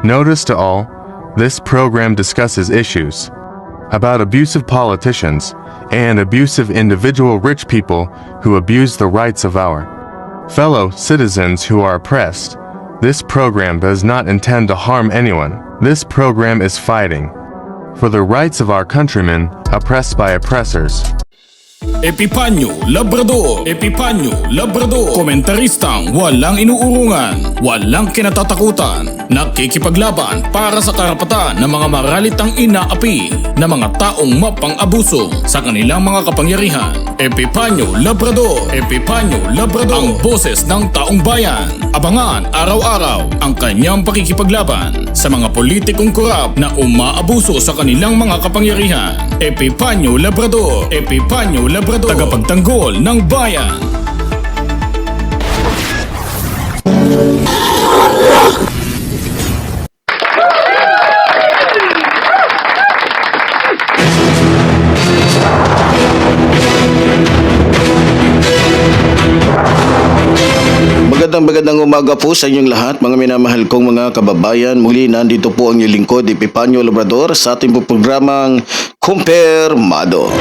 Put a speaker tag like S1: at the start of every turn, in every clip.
S1: Notice to all, this program discusses issues about abusive politicians and abusive individual rich people who abuse the rights of our fellow citizens who are oppressed. This program does not intend to harm anyone. This program is fighting for the rights of our countrymen oppressed by oppressors.
S2: Epipanyo Labrador, komentaristang walang inuurungan, walang kinatatakutan, nakikipaglaban para sa karapatan ng mga maralitang inaapi na mga taong mapang-abuso sa kanilang mga kapangyarihan. Epipanyo Labrador, ang boses ng taong bayan. Abangan araw-araw ang kanyang pakikipaglaban sa mga politikong korap na umaabuso sa kanilang mga kapangyarihan. Epipanyo Labrador, tagapagtanggol ng bayan.
S3: Magandang umaga po sa inyong lahat, mga minamahal kong mga kababayan. Muli nandito po ang inyong lingkod, Epipanyo Labrador, sa ating po programang Kumpirmado.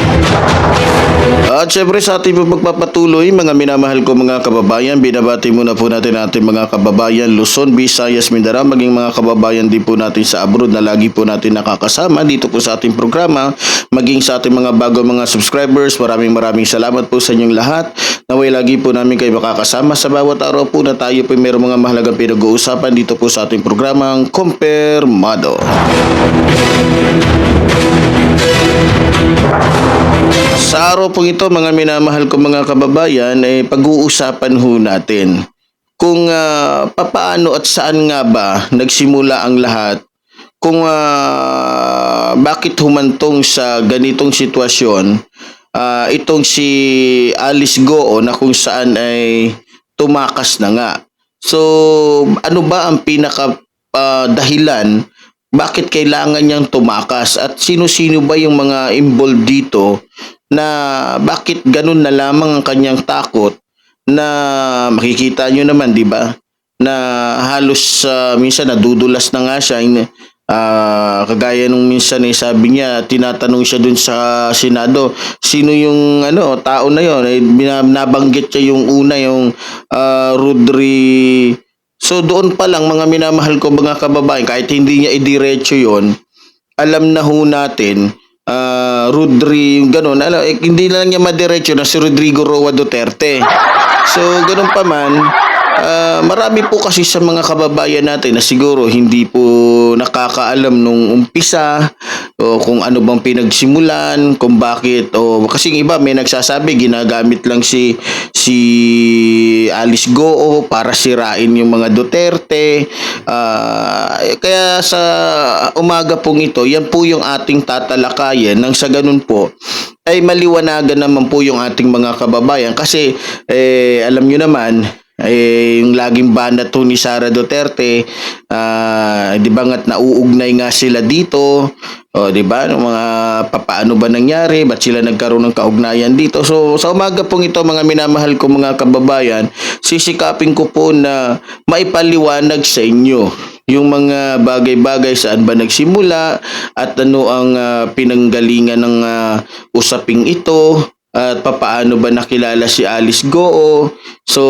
S3: At syempre sa ating po pagpapatuloy, mga minamahal kong mga kababayan, binabati muna po natin ating mga kababayan Luzon, Visayas, Mindanao, maging mga kababayan din po natin sa abroad na lagi po natin nakakasama dito po sa ating programa, maging sa ating mga bago mga subscribers. Maraming salamat po sa inyong lahat. Naway lagi po namin kayo makakasama sa bawat araw po na tayo po mayroong mga mahalagang pinag-uusapan dito po sa ating programang Kumpirmado. Sa araw po ito, mga minamahal ko mga kababayan, pag-uusapan ho natin kung papaano at saan nga ba nagsimula ang lahat, kung bakit humantong sa ganitong sitwasyon itong si Alice Goo na kung saan ay tumakas na nga. So, ano ba ang pinaka dahilan bakit kailangan niyang tumakas at sino-sino ba yung mga involved dito na bakit ganun na lamang ang kanyang takot na makikita nyo naman, di ba? Na halos minsan nadudulas na nga siya. Kagaya nung minsan sabi niya, tinatanong siya dun sa Senado, sino yung tao na yon, nabanggit siya yung una, yung Rodri. So doon pa lang, mga minamahal ko mga kababayan, kahit hindi niya idiretso yon, alam na ho natin Rodri yung gano'n, hindi na lang niya madiretso na si Rodrigo Roa Duterte. So ganoon pa man, marami po kasi sa mga kababayan natin na siguro hindi po nakakaalam nung umpisa o kung ano bang pinagsimulan, kung bakit, o kasi yung iba may nagsasabi ginagamit lang si Alice Goo para sirain yung mga Duterte. Kaya sa umaga pong ito, yan po yung ating tatalakayan nang sa ganun po ay maliwanagan naman po yung ating mga kababayan kasi alam nyo naman, yung laging banat to ni Sara Duterte, di ba nga't nauugnay nga sila dito, di ba, mga papaano ba nangyari, ba't sila nagkaroon ng kaugnayan dito. So sa umaga pong ito, mga minamahal ko mga kababayan, sisikapin ko po na maipaliwanag sa inyo yung mga bagay-bagay, saan ba nagsimula at ano ang pinanggalingan ng usaping ito, at papaano ba nakilala si Alice Goo. So,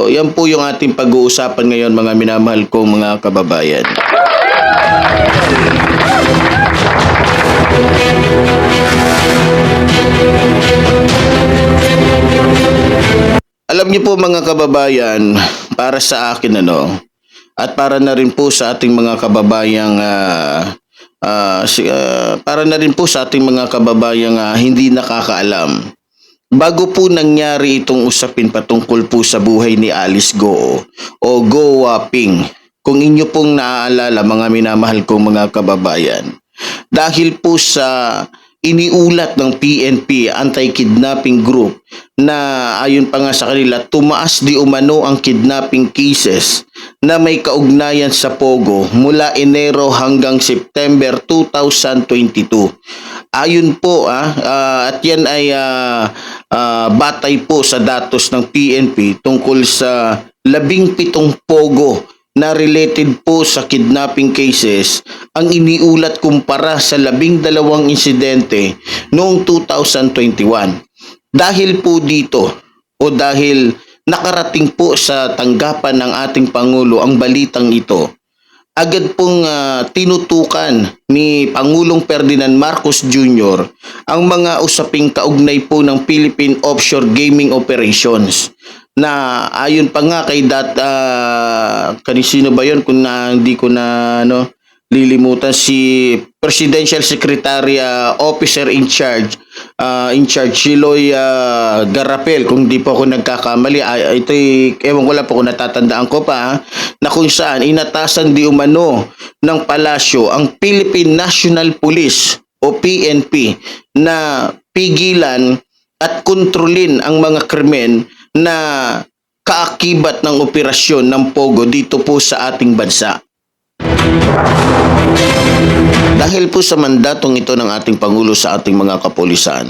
S3: yan po yung ating pag-uusapan ngayon, mga minamahal kong mga kababayan. Alam niyo po mga kababayan, para sa akin at para na rin po sa ating mga kababayang hindi nakakaalam. Bago po nangyari itong usapin patungkol po sa buhay ni Alice Goo o Go Waping, kung inyo pong naaalala mga minamahal kong mga kababayan, dahil po sa iniulat ng PNP, Anti-Kidnapping Group, na ayon pa nga sa kanila, tumaas di umano ang kidnapping cases na may kaugnayan sa Pogo mula Enero hanggang September 2022. Ayon po at yan ay batay po sa datos ng PNP tungkol sa 17 Pogo na related po sa kidnapping cases ang iniulat kumpara sa 12 insidente noong 2021. Dahil po dito o dahil nakarating po sa tanggapan ng ating Pangulo ang balitang ito, agad pong tinutukan ni Pangulong Ferdinand Marcos Jr. ang mga usaping kaugnay po ng Philippine Offshore Gaming Operations na ayon pa nga kay kanisino ba yon kung hindi ko na lilimutan, si Presidential Secretary Officer in charge Chiloy Garapel, kung di po ako nagkakamali. Ito'y ewan ko lang po kung natatandaan ko pa, na kung saan inatasan di umano ng palasyo ang Philippine National Police o PNP na pigilan at kontrolin ang mga krimen na kaakibat ng operasyon ng Pogo dito po sa ating bansa. Dahil po sa mandatong ito ng ating Pangulo sa ating mga kapulisan,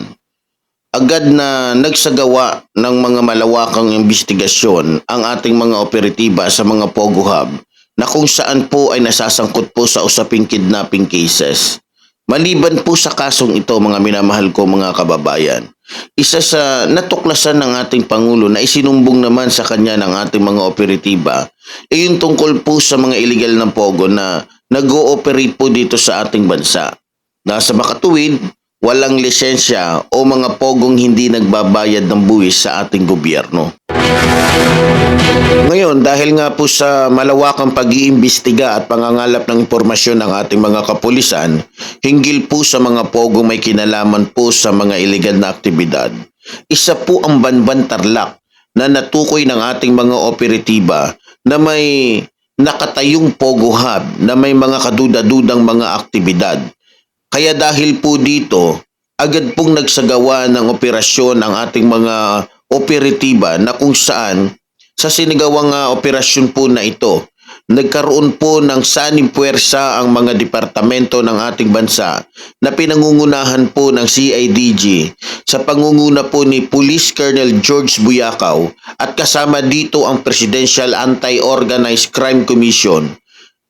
S3: agad na nagsagawa ng mga malawakang investigasyon ang ating mga operatiba sa mga Pogo Hub na kung saan po ay nasasangkot po sa usaping kidnapping cases. Maliban po sa kasong ito, mga minamahal ko mga kababayan, isa sa natuklasan ng ating Pangulo na isinumbong naman sa kanya ng ating mga operatiba ay yung tungkol po sa mga illegal ng Pogo na nag-ooperate po dito sa ating bansa. Nasa makatuwid, walang lisensya o mga Pogong hindi nagbabayad ng buwis sa ating gobyerno. Ngayon, dahil nga po sa malawakang pag-iimbestiga at pangangalap ng impormasyon ng ating mga kapulisan, hinggil po sa mga Pogo may kinalaman po sa mga illegal na aktibidad, isa po ang Banban Tarlac na natukoy ng ating mga operatiba na may nakatayong Pogo Hub na may mga kaduda-dudang mga aktibidad. Kaya dahil po dito, agad pong nagsagawa ng operasyon ang ating mga operatiba na kung saan sa sinigawang operasyon po na ito, nagkaroon po ng sanim puwersa ang mga departamento ng ating bansa na pinangungunahan po ng CIDG sa pangunguna po ni Police Colonel George Buyakaw at kasama dito ang Presidential Anti-Organized Crime Commission.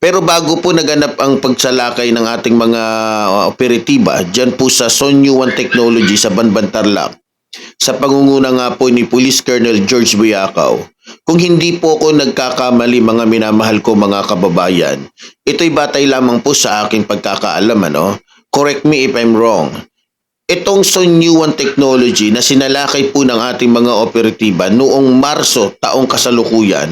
S3: Pero bago po naganap ang pagsalakay ng ating mga operatiba dyan po sa Sonyu One Technology sa Banban Tarlac, sa pangunguna nga po ni Police Colonel George Buyakaw, kung hindi po ako nagkakamali mga minamahal ko mga kababayan, ito'y batay lamang po sa aking pagkakaalam, correct me if I'm wrong. Itong Sonyu One Technology na sinalakay po ng ating mga operatiba noong Marso taong kasalukuyan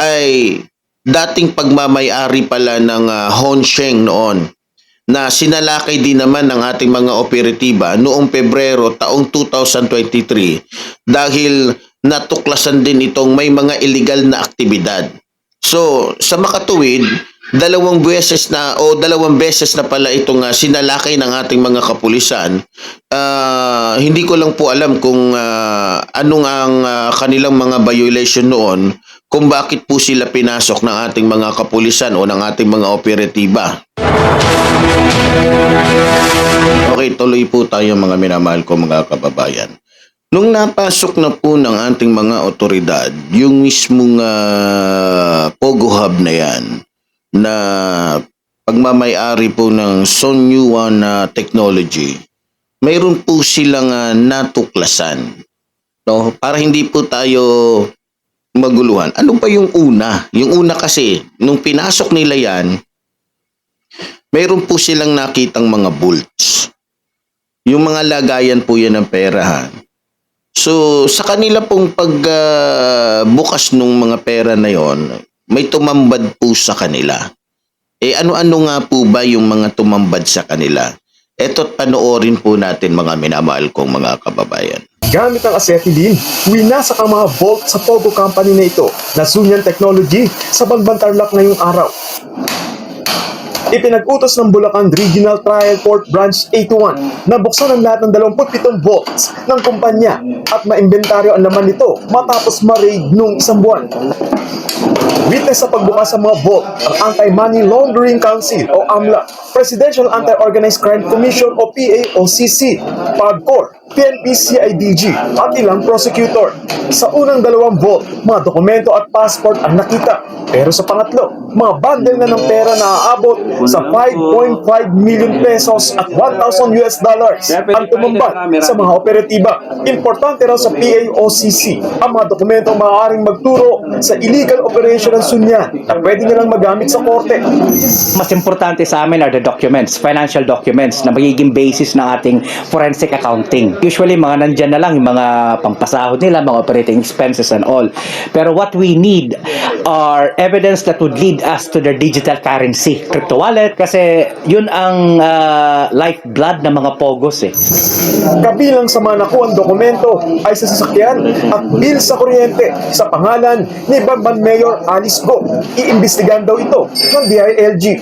S3: ay dating pagmamayari pala ng Hongsheng noon, na sinalakay din naman ng ating mga operatiba noong Pebrero taong 2023 dahil natuklasan din itong may mga illegal na aktibidad. So, sa makatuwid, dalawang beses na pala itong sinalakay ng ating mga kapulisan. Hindi ko lang po alam kung anong ang kanilang mga violation noon, kung bakit po sila pinasok ng ating mga kapulisan o ng ating mga operatiba. Okay, tuloy po tayo mga minamahal ko mga kababayan. Nung napasok na po ng ating mga otoridad, yung mismong Pogo Hub na yan, na pagmamayari po ng Sonyu One Technology, mayroon po silang natuklasan. No? Para hindi po tayo maguluhan. Ano pa yung una? Yung una kasi, nung pinasok nila yan, mayroon po silang nakitang mga vaults. Yung mga lagayan po yan ng pera. So, sa kanila pong pagbukas nung mga pera na yon, may tumambad po sa kanila. Ano-ano nga po ba yung mga tumambad sa kanila? Eto't panoorin po natin mga minamahal kong mga kababayan.
S4: Gamit ang acetylene, winasak ang mga vault sa Pogo Company na ito na Sunyan Technology sa Banban Tarlac ngayong araw. Ipinag-utos ng Bulacan Regional Trial Court Branch 81 na buksan ang lahat ng 27 vaults ng kumpanya at maimbentaryo ang laman nito matapos ma-raid nung isang buwan. Witness sa pagbukas sa mga vault ang Anti-Money Laundering Council o AMLA, Presidential Anti-Organized Crime Commission o PAOCC, PAGCOR, PNP-CIDG at ilang prosecutor. Sa unang dalawang vault, mga dokumento at passport ang nakita. Pero sa pangatlo, mga bundle na ng pera na aabot sa 5.5 million pesos at 1,000 US dollars ang tumambad sa mga operatiba. Importante raw sa PAOCC ang mga dokumentong maaaring magturo sa illegal operation ng Sunyan na pwede nilang magamit sa korte.
S5: Mas importante sa amin are the documents, financial documents na magiging basis ng ating forensic accounting. Usually, mga nandyan na lang yung mga pangpasahod nila, mga operating expenses and all. Pero what we need are evidence that would lead us to their digital currency, crypto wallet, kasi yun ang lifeblood ng mga pogos eh.
S4: Kabilang sa mga nakuhang dokumento ay sa sasakyan at bill sa kuryente sa pangalan ni Bamban Mayor Alice Go. Iimbestigahan daw ito ng DILG.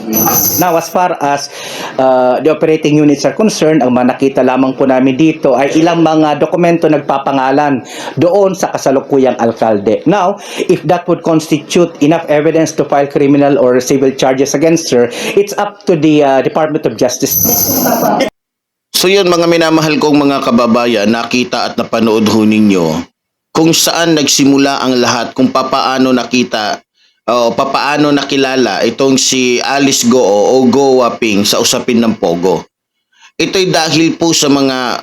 S5: Now, as far as the operating units are concerned, ang mga nakita lamang po namin dito ay ilang mga dokumento nagpapangalan doon sa kasalukuyang alkalde. Now, if that would constitute enough evidence to file criminal or civil charges against her, it's up to the Department of Justice.
S3: So yun mga minamahal kong mga kababayan, nakita at napanood ho ninyo kung saan nagsimula ang lahat, kung papaano nakita o papaano nakilala itong si Alice Go o Go Waping sa usapin ng Pogo. Ito'y dahil po sa mga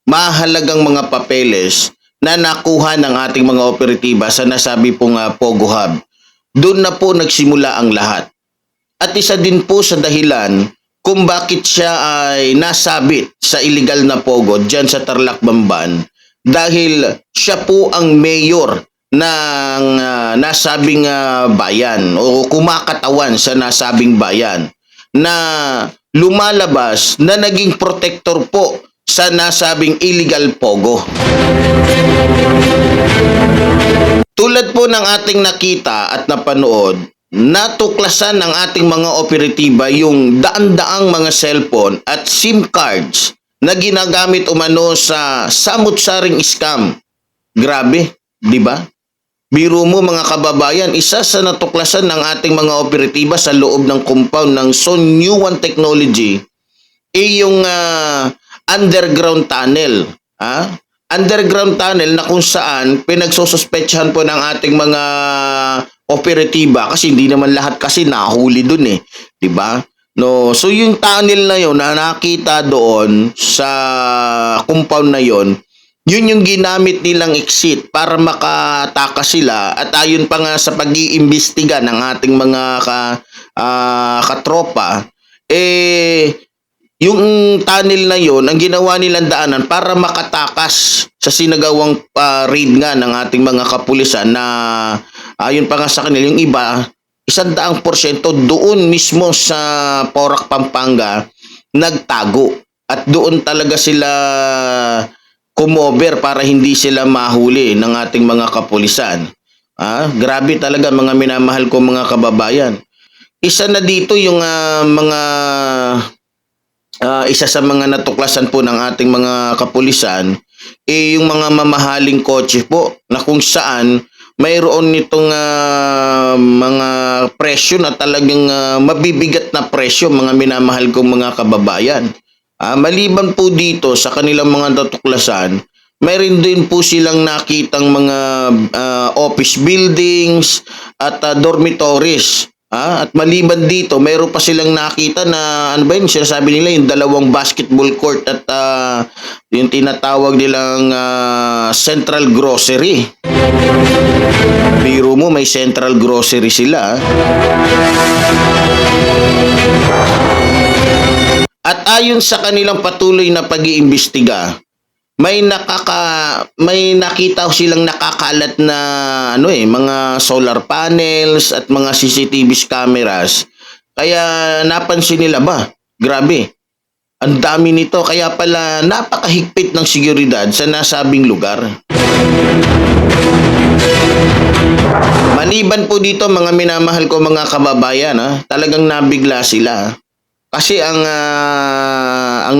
S3: mahalagang mga papeles na nakuha ng ating mga operatiba sa nasabi pong Pogo Hub. Doon na po nagsimula ang lahat. At isa din po sa dahilan kung bakit siya ay nasabit sa illegal na Pogo dyan sa Tarlac, Bamban, dahil siya po ang mayor ng nasabing bayan o kumakatawan sa nasabing bayan na lumalabas na naging protector po sa nasabing illegal Pogo. Tulad po ng ating nakita at napanood, natuklasan ng ating mga operatiba yung daan-daang mga cellphone at SIM cards na ginagamit umano sa samut-saring scam. Grabe, di ba? Biro mo mga kababayan, isa sa natuklasan ng ating mga operatiba sa loob ng compound ng Son New One Technology ay yung underground tunnel. Underground tunnel na kung saan pinagsususpetsahan po ng ating mga operatiba kasi hindi naman lahat kasi nahuli dun eh, 'di ba? No, so yung tunnel na yon na nakita doon sa compound na yon, yun yung ginamit nilang exit para makatakas sila at ayon pa nga sa pag-iimbestiga ng ating mga katropa yung tunnel na yon ang ginawa nilang daanan para makatakas sa sinagawang raid nga ng ating mga kapulisan na ayon pa nga sa kanila yung iba 100% doon mismo sa Porac, Pampanga nagtago at doon talaga sila kumover para hindi sila mahuli ng ating mga kapulisan. Grabe talaga mga minamahal ko mga kababayan. Isa na dito yung isa sa mga natuklasan po ng ating mga kapulisan yung mga mamahaling kotse po na kung saan mayroon nitong mga presyo na talagang mabibigat na presyo mga minamahal kong mga kababayan. Maliban po dito sa kanilang mga natuklasan, mayroon din po silang nakitang mga office buildings at dormitories. At maliban dito, mayroon pa silang nakita na ano ba yun, sinasabi nila yung dalawang basketball court at yung tinatawag nilang central grocery. Biro mo, may central grocery sila. At ayon sa kanilang patuloy na pag-iimbestiga, may nakita silang nakakalat na mga solar panels at mga CCTV cameras. Kaya napansin nila grabe. Ang dami nito kaya pala napakahigpit ng seguridad sa nasabing lugar. Maliban po dito mga minamahal ko mga kababayan, talagang nabigla sila. Kasi ang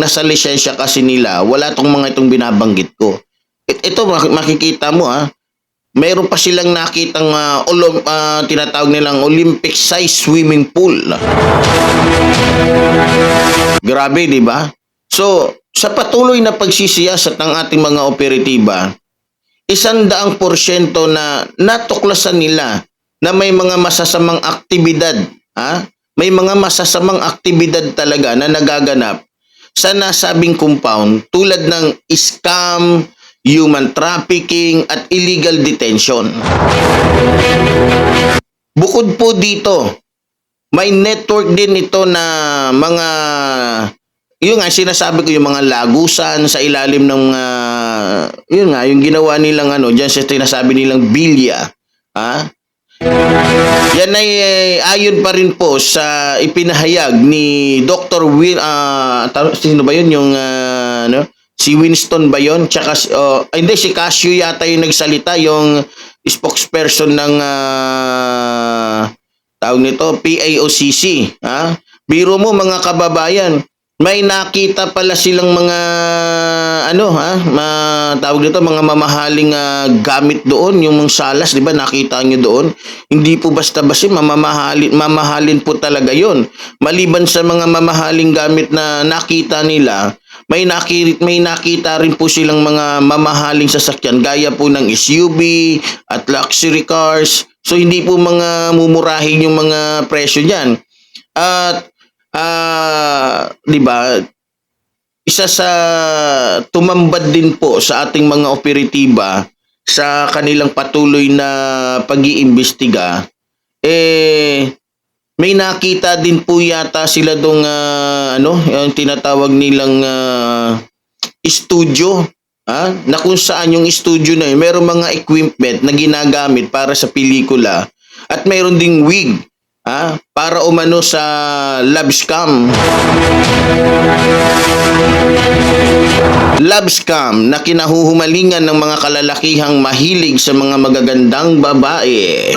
S3: nasa lisensya kasi nila, wala tong mga itong binabanggit ko. Ito makikita mo Meron pa silang nakitang tinatawag nilang Olympic size swimming pool. Grabe, di ba? So, sa patuloy na pagsisiyasat ng ating mga operatiba, 100% na natuklasan nila na may mga masasamang aktibidad, may mga masasamang aktibidad talaga na nagaganap sa nasabing compound tulad ng scam, human trafficking at illegal detention. Bukod po dito, may network din ito na mga, yun nga sinasabi ko, yung mga lagusan sa ilalim ng yun nga yung ginawa nilang diyan sa sinasabi nilang bilya. Yan ay ayon pa rin po sa ipinahayag ni Dr. sino ba yun yung si Winston ba yun? Tsaka hindi, si Casio yata yung nagsalita, yung spokesperson ng tawag nito PAOCC. Biro mo mga kababayan, may nakita pala silang mga tawag dito, mga mamahaling gamit doon, yung mga salas, di ba nakita nyo doon? Hindi po basta-basta, mamahalin po talaga yon. Maliban sa mga mamahaling gamit na nakita nila, may nakita rin po silang mga mamahaling sasakyan gaya po ng SUV at luxury cars. So hindi po mga mumurahin yung mga presyo niyan. At di ba, isa sa tumambad din po sa ating mga operatiba sa kanilang patuloy na pag-iimbestiga, may nakita din po yata sila dong yung tinatawag nilang studio, na kung saan yung studio na yun, mayroong mga equipment na ginagamit para sa pelikula at mayroon ding wig para umano sa love scam. Love scam na kinahuhumalingan ng mga kalalakihang mahilig sa mga magagandang babae.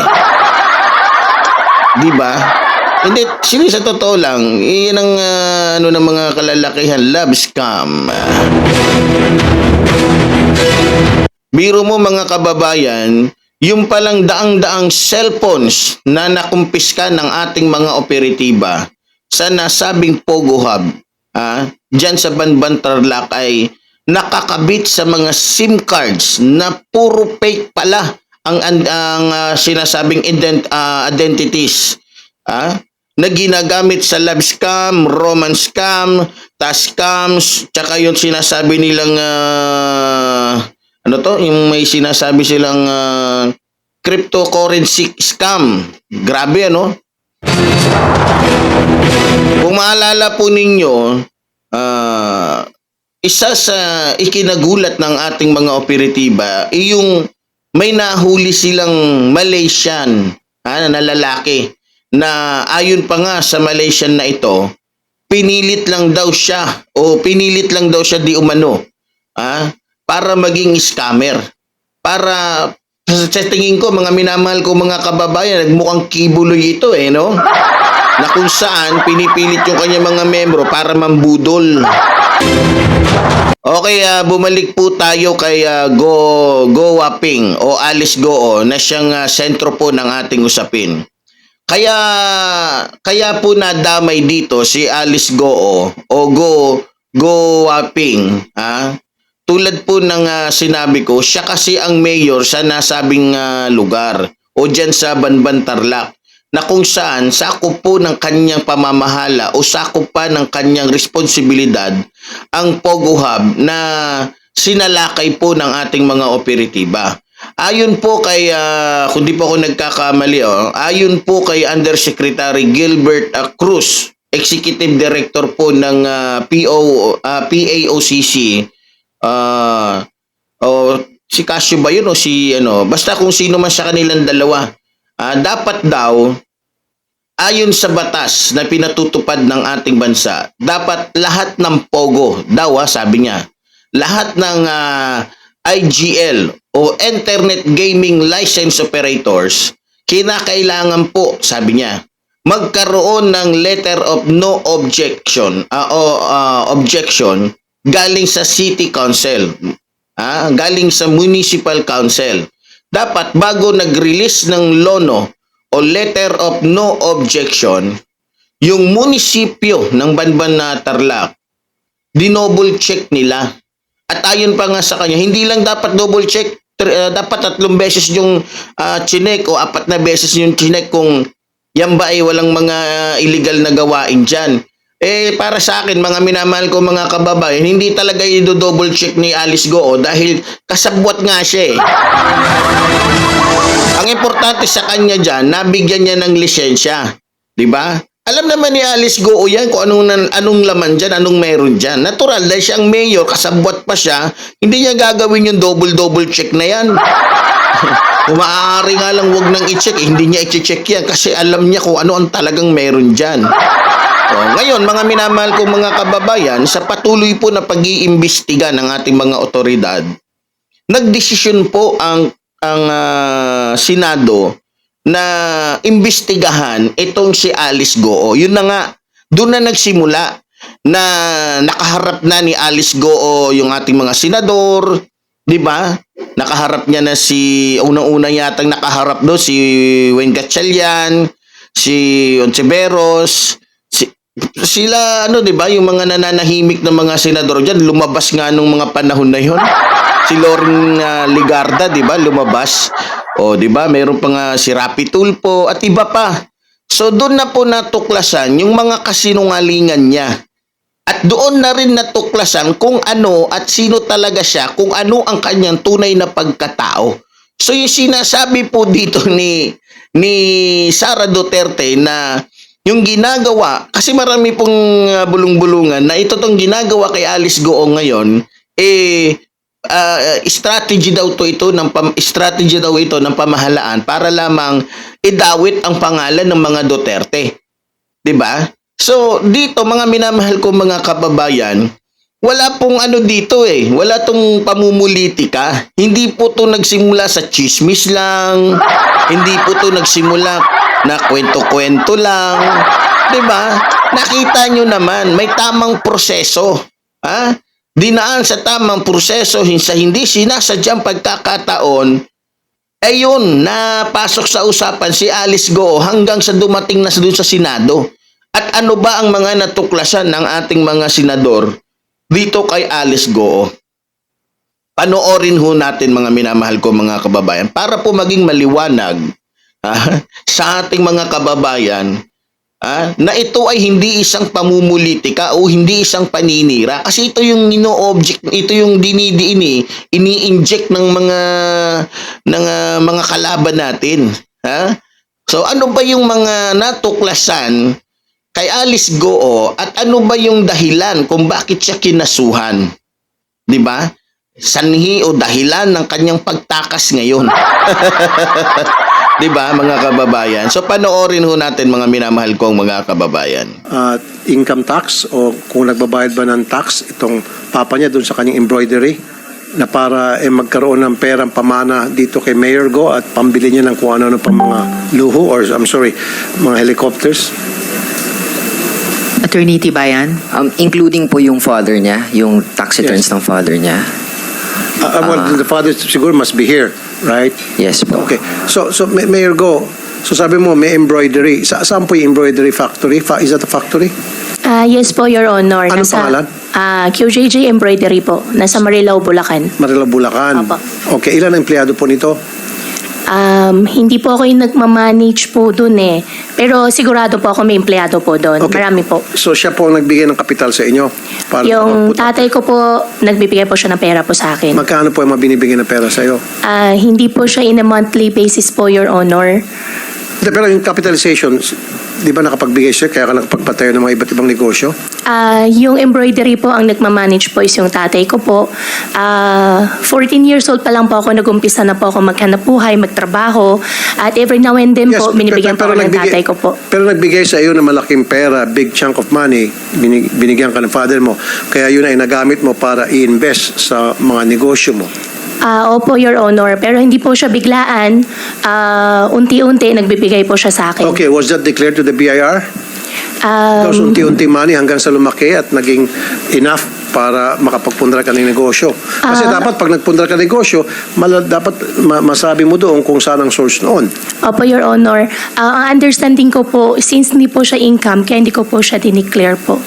S3: Di ba? Hindi, sa totoo lang, iyan ang ng mga kalalakihan, love scam. Biro mo mga kababayan, yung palang daang-daang cellphones na nakumpiska ng ating mga operatiba sa nasabing Pogo Hub, dyan sa Banban Tarlac ay nakakabit sa mga SIM cards na puro fake pala ang sinasabing identities na ginagamit sa love scam, romance scam, task scams, tsaka yung sinasabi nilang yung may sinasabi silang cryptocurrency scam. Grabe, Kung maalala po ninyo, isa sa ikinagulat ng ating mga operatiba yung may nahuli silang Malaysian na lalaki na ayon pa nga sa Malaysian na ito, pinilit lang daw siya di umano para maging scammer. Para sa tingin ko, mga minamahal ko mga kababayan, nagmukhang kibuloy ito na kung saan pinipilit yung kanyang mga membro para mambudol. Okay, bumalik po tayo kay Go Waping o Alice Goo na siyang sentro po ng ating usapin. Kaya po nadamay dito si Alice Goo o Go Waping. Tulad po ng sinabi ko, siya kasi ang mayor sa nasabing lugar o dyan sa Banban Tarlac, na kung saan sakop po ng kanyang pamamahala o sakop pa ng kanyang responsibilidad ang Pogo Hub na sinalakay po ng ating mga operatiba. Ayon po kay, kung di po ako nagkakamali, ayon po kay Undersecretary Gilbert Cruz, Executive Director po ng PAOCC, si Casio ba yun o si basta kung sino man sa kanilang dalawa, dapat daw ayon sa batas na pinatutupad ng ating bansa, dapat lahat ng Pogo daw, sabi niya, lahat ng IGL o Internet Gaming License Operators, kinakailangan po, sabi niya, magkaroon ng letter of no objection objection galing sa City Council, galing sa Municipal Council. dapat bago nag-release ng LONO o Letter of No Objection, yung munisipyo ng Banban na Tarlac, dinouble check nila. At ayon pa nga sa kanya, hindi lang dapat double check, dapat 3 beses yung chinek o 4 na beses yung chinek kung yan ba ay walang mga illegal na gawain dyan. Para sa akin, mga minamahal ko mga kababayan, hindi talaga i-double check ni Alice Goo dahil kasabwat nga siya eh. Ang importante sa kanya dyan, nabigyan niya ng lisensya. Diba? Alam naman ni Alice Goo yan kung anong laman dyan, anong meron dyan. Natural, dahil siyang mayor, kasabwat pa siya, hindi niya gagawin yung double check na yan. Kung maaari nga lang wag nang i-check, hindi niya i-check yan kasi alam niya kung ano ang talagang meron dyan. Ngayon, mga minamahal kong mga kababayan, sa patuloy po na pag-iimbestiga ng ating mga otoridad, nagdesisyon po ang Senado na imbestigahan itong si Alice Goo. Yun na nga, doon na nagsimula na nakaharap na ni Alice Goo yung ating mga senador, di ba? Nakaharap niya na unang-una yatang nakaharap do si Wayne Gatchalian, si Ontiveros, sila di ba, yung mga nananahimik na mga senador diyan, lumabas nga nung mga panahon na yon. Si Loren Ligarda, di ba, lumabas. Di ba, mayroon pa nga si Rapi Tulfo at iba pa. So doon na po natuklasan yung mga kasinungalingan niya. At doon na rin natuklasan kung ano at sino talaga siya, kung ano ang kanyang tunay na pagkatao. So yung sinasabi po dito ni Sara Duterte na yung ginagawa, kasi marami pong bulong-bulungan na ito tong ginagawa kay Alice Goo ngayon, strategy daw ito ng pamahalaan para lamang idawit ang pangalan ng mga Duterte. 'Di ba? So, dito mga minamahal ko mga kababayan, wala pong dito wala tong pamumulitika. Hindi po to nagsimula sa chismis lang. Hindi po to nagsimula na kwento-kwento lang. 'Di ba? Nakita nyo naman, may tamang proseso. Dinaan sa tamang proseso, sa hindi sinasadyang pagkakataon, ayun, napasok sa usapan si Alice Goo hanggang sa dumating na doon sa Senado. At ano ba ang mga natuklasan ng ating mga senador dito kay Alice Goo? Panoorin ho natin mga minamahal ko mga kababayan para po maging maliwanag sa ating mga kababayan na ito ay hindi isang pamumulitika o hindi isang paninira kasi ito yung ito yung ini-inject ng mga kalaban natin. So ano ba yung mga natuklasan kay Alice Goo at ano ba yung dahilan kung bakit siya kinasuhan? 'Di ba? Sanhi o dahilan ng kanyang pagtakas ngayon. 'Di ba mga kababayan? So panoorin ho natin mga minamahal kong mga kababayan.
S6: Income tax o kung nagbabayad ba ng tax itong papa niya doon sa kanyang embroidery na para magkaroon ng perang pamana dito kay Mayor Goo at pambili niya ng kung ano-ano pang mga luho or mga helicopters.
S7: Attorney Tibayan?
S8: Including po yung father niya, yung tax returns ng father niya.
S6: Well, the father siguro must be here, right?
S8: Yes po.
S6: Okay. So Mayor Goo, so sabi mo may embroidery. Saan po yung embroidery factory? Is that a factory?
S9: Yes po, Your Honor.
S6: Anong pangalan?
S9: QJJ Embroidery po. Nasa Marilao, Bulacan.
S6: Marilao, Bulacan.
S9: Opo.
S6: Okay. Ilan ang empleyado po nito?
S9: Hindi po ako yung nagmamanage po dun Pero sigurado po ako may empleyado po doon.
S6: Okay.
S9: Marami po.
S6: So siya po ang nagbigay ng kapital sa inyo? Para
S9: Yung tatay ko po, nagbibigay po siya ng pera po sa akin.
S6: Magkano po yung mabinibigay ng pera sa iyo?
S9: Hindi po siya in a monthly basis po, Your Honor.
S6: Pero yung capitalization, di ba nakapagbigay siya kaya ka nakapagpatayo ng mga iba't ibang negosyo?
S9: Yung embroidery po, ang nagmamanage po is yung tatay ko po. 14 years old pa lang po ako, nag-umpisa na po ako maghanap buhay, magtrabaho. At every now and then po, binibigyan po ako ng tatay ko po.
S6: Pero nagbigay sa iyo ng malaking pera, big chunk of money, binigyan ka ng father mo. Kaya yun ay nagamit mo para i-invest sa mga negosyo mo.
S9: Opo, Your Honor. Pero hindi po siya biglaan. Unti-unti, nagbibigay po siya sa akin.
S6: Okay, was that declared to the BIR? Tapos unti-unti money hanggang sa lumaki at naging enough para makapagpundar ka ng negosyo. Kasi dapat pag nagpundar ka ng negosyo, dapat masabi mo doon kung saan ang source noon.
S9: Opo, Your Honor. Ang understanding ko po, since hindi po siya income, kaya hindi ko po siya dineclare po.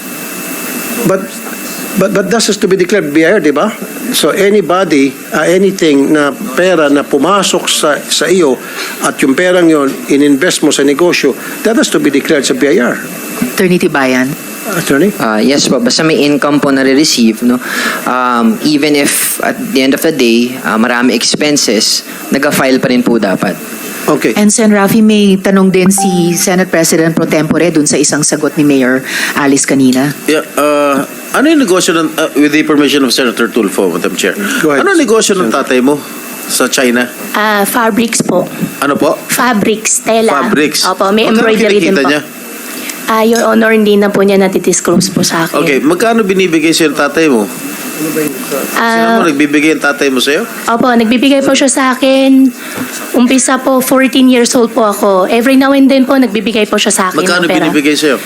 S6: But that has to be declared BIR, di ba? So anybody, anything na pera na pumasok sa iyo at yung perang yon ininvest mo sa negosyo, that has to be declared sa BIR.
S7: Attorney Tibayan.
S6: Attorney?
S8: Yes po, basta may income po na re-receive, no? Even if at the end of the day, marami expenses, nag-file pa rin po dapat.
S6: Okay.
S7: And Sen. Rafi, may tanong din si Senate President Pro Tempore dun sa isang sagot ni Mayor Alice kanina.
S10: Yeah, ano yung negosyo ng, with the permission of Senator Tulfo, Madam Chair?
S6: Go ahead.
S10: Ano yung negosyo ng tatay mo sa China?
S9: Fabrics po.
S10: Ano po?
S9: Fabrics, tela.
S10: Fabrics.
S9: Opo, may
S10: Magkano
S9: embroidery din
S10: kinikita
S9: po.
S10: niya?
S9: Your Honor, hindi na po niya natidisclose po sa akin.
S10: Okay, magkano binibigay sa'yo ng tatay mo? Sino mo nagbibigay ang tatay mo sa'yo?
S9: Opo, nagbibigay po siya sa akin. Umpisa po, 14 years old po ako. Every now and then po, nagbibigay po siya sa akin.
S10: Magkano
S9: ng pera.
S10: binibigay sa'yo?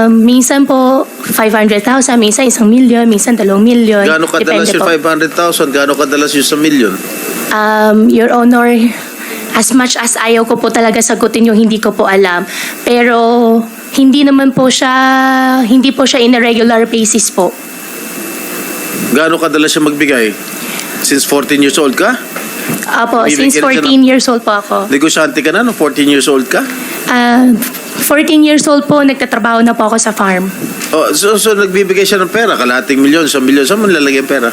S9: Minsan po, 500,000, minsan 1 million, minsan 2 million.
S10: Gaano kadalas
S9: Depende
S10: yung
S9: po.
S10: 500,000? Gaano kadalas yung 1 million?
S9: Your Honor, as much as ayaw ko po talaga sagutin yung hindi ko po alam. Pero, hindi naman po siya, hindi po siya in a regular basis po.
S10: Gaano kadalas siya magbigay? Since 14 years old ka?
S9: Opo, since
S10: Bibigyan ka
S9: 14 years old po ako.
S10: Negosyante ka na no? 14 years old ka?
S9: 14 years old po, nagtatrabaho na po ako sa farm.
S10: Oh, so nagbibigay siya ng pera, kalahating milyon, 1 milyon, saan mo nilalagay ang pera?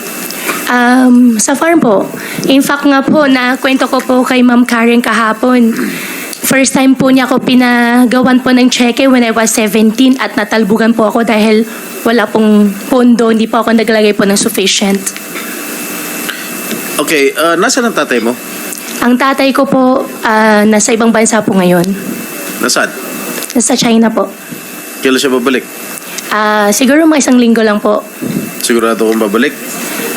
S9: Sa farm po. In fact nga po, kwento ko po kay Ma'am Karen kahapon. First time po niya ako pinagawan po ng cheque when I was 17 at natalbugan po ako dahil wala pong pondo, hindi po ako naglagay po ng sufficient.
S10: Okay, nasaan ang tatay mo?
S9: Ang tatay ko po, nasa ibang bansa po ngayon.
S10: Nasaan?
S9: Nasa China po.
S10: Kailan siya babalik?
S9: Siguro mga 1 linggo lang po.
S10: Sigurado kung babalik?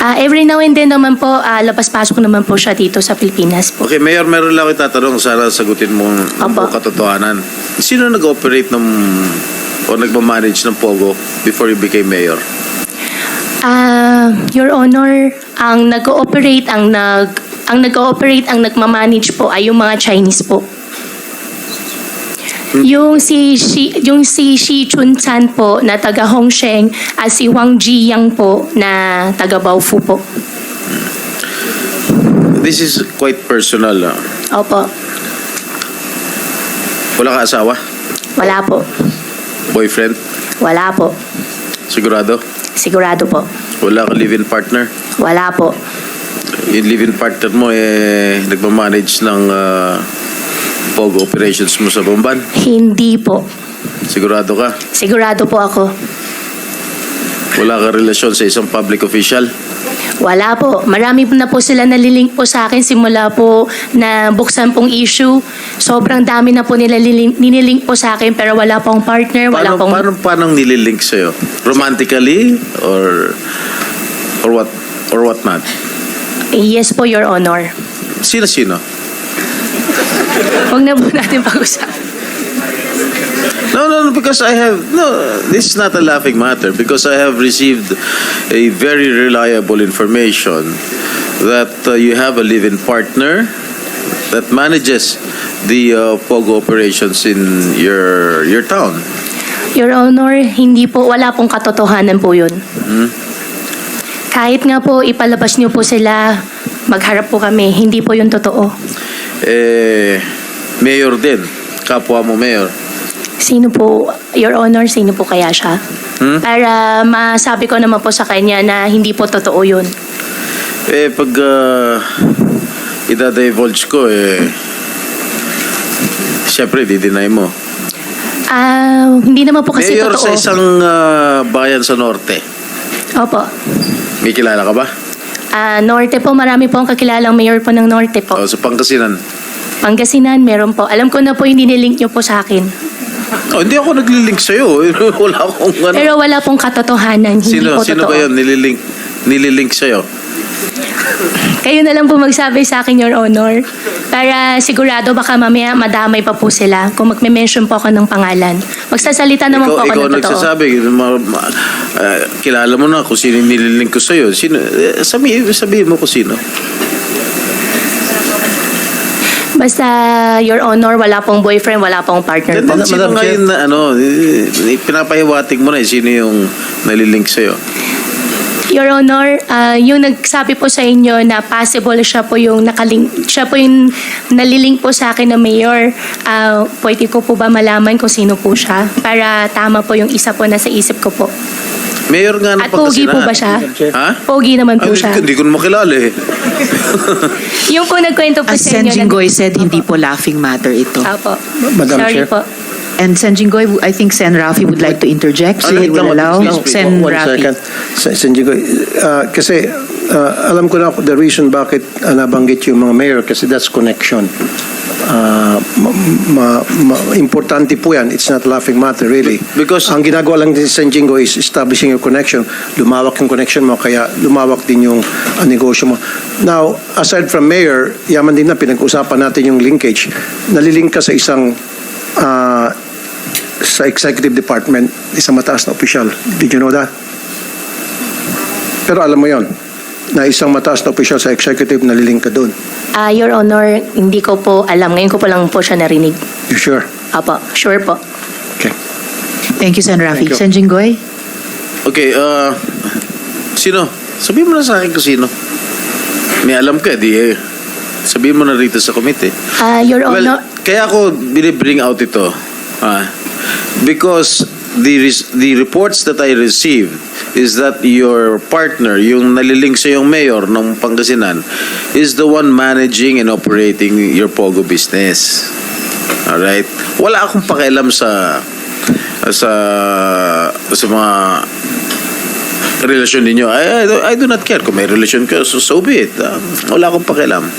S9: Every now and then naman po, labas-pasok naman po siya dito sa Pilipinas po.
S10: Okay, Mayor, meron lang ako tatanong. Sana sagutin mo ang
S9: Opo.
S10: katotohanan. Sino nag-operate o nagmamanage ng Pogo before you became Mayor?
S9: Your Honor, ang nag-ooperate, ang nagmamanage po ay yung mga Chinese po. Yung si Shi Chun-chan po na taga Hongsheng at si Wang Jiyang po na taga Baofu po.
S10: This is quite personal.
S9: Opo.
S10: Wala ka asawa?
S9: Wala po.
S10: Boyfriend?
S9: Wala po.
S10: Sigurado?
S9: Sigurado po.
S10: Wala ka live-in partner?
S9: Wala po.
S10: Yung live-in partner mo nagmamanage ng Pogo operations mo sa Bamban?
S9: Hindi po.
S10: Sigurado ka?
S9: Sigurado po ako.
S10: Wala ka relasyon sa isang public official?
S9: Wala po. Marami na po sila nalilink po sa akin simula po na buksan pong issue. Sobrang dami na po nila nililink po sa akin pero wala pong partner, wala pong...
S10: Paano nililink sa'yo? Romantically? Or what? Or what not?
S9: Yes po, Your Honor.
S10: Sino-sino?
S9: Huwag na po natin pag-usapan.
S10: No, because this is not a laughing matter because I have received a very reliable information that you have a live-in partner that manages the Pogo operations in your town.
S9: Your Honor, hindi po, wala pong katotohanan po yun. Kahit nga po ipalabas niyo po sila, magharap po kami, hindi po yun totoo.
S10: Mayor din, kapwa mo mayor.
S9: Sino po, Your Honor, sino po kaya siya? Para masabi ko naman po sa kanya na hindi po totoo yun.
S10: Pag ida-divulge ko, siyempre, di-deny mo.
S9: Hindi naman po kasi
S10: Mayor
S9: totoo.
S10: sa isang bayan sa norte.
S9: Opo.
S10: May kilala ka ba?
S9: Norte po, marami po ang kakilalang mayor po ng Norte po.
S10: O, sa Pangasinan.
S9: Pangasinan, meron po. Alam ko na po yung nilink niyo po sa akin.
S10: Hindi ako naglilink sa'yo. Wala akong ano.
S9: Pero wala pong katotohanan. Hindi po
S10: Sino
S9: totoo.
S10: ba yun nililink sa'yo?
S9: Kayo na lang po magsabi sa akin, Your Honor. Para sigurado baka mamaya madamay pa po sila kung magme-mention po ako ng pangalan. Magsasalita naman po ako
S10: Ikaw
S9: ng totoo.
S10: nagsasabi. kilala mo na kung sino yung nililink ko sa'yo. Sino, sabihin mo kung sino.
S9: Basta, Your Honor, wala pong boyfriend, wala pong partner po.
S10: Sino ngayon na pinapahiwatig mo na sino yung nalilink sa'yo?
S9: Your Honor, yung nagsabi po sa inyo na possible siya po yung nalilink po sa akin na mayor, pwede ko po ba malaman kung sino po siya? Para tama po yung isa po na sa isip ko po.
S10: Mayor nga ng
S9: At pogi po ba siya?
S10: Ha?
S9: Pogi naman po siya.
S10: Hindi ko naman kilala eh.
S9: Yung po nagkwento po
S7: As
S9: sa inyo.
S7: Sen Jinggoy said, hindi po laughing matter ito.
S9: Apo.
S6: Madam
S9: Sorry
S6: Chair.
S9: po.
S7: And Sen Jinggoy, I think Sen Rafi would like to interject. So
S10: Wait
S7: you will
S10: lang,
S7: allow
S10: please, please.
S7: Sen
S6: One
S7: Rafi.
S6: second. Sanjay, kasi alam ko na the reason bakit nabanggit yung mga mayor kasi that's connection. Importante po yan. It's not laughing matter really.
S10: Because-
S6: ang ginagawa lang din sa Sanjingo is establishing your connection. Lumawak yung connection mo kaya lumawak din yung negosyo mo. Now, aside from mayor, yaman din na pinag-usapan natin yung linkage. Nalilink ka sa isang sa executive department, isang mataas na opisyal. Did you know that? Pero alam mo yon na isang mataas na opisyal sa executive nalilink ka doon.
S9: Your Honor, hindi ko po alam. Ngayon ko po lang po siya narinig.
S6: You sure?
S9: Apo, sure po.
S6: Okay.
S7: Thank you, Sen Rafi.
S6: Thank you.
S7: Sen Jinggoy?
S10: Okay, sino? Sabihin mo na sa akin kung sino. May alam ka, sabihin mo na rito sa committee.
S9: Your
S10: Well,
S9: Honor,
S10: kaya ako binibring out ito. Because the reports that I received is that your partner, yung nalilink sa yung mayor ng Pangasinan, is the one managing and operating your Pogo business. Alright? Wala akong pakialam sa mga relasyon ninyo. I do not care kung may relasyon ka, so be it. Wala akong pakialam.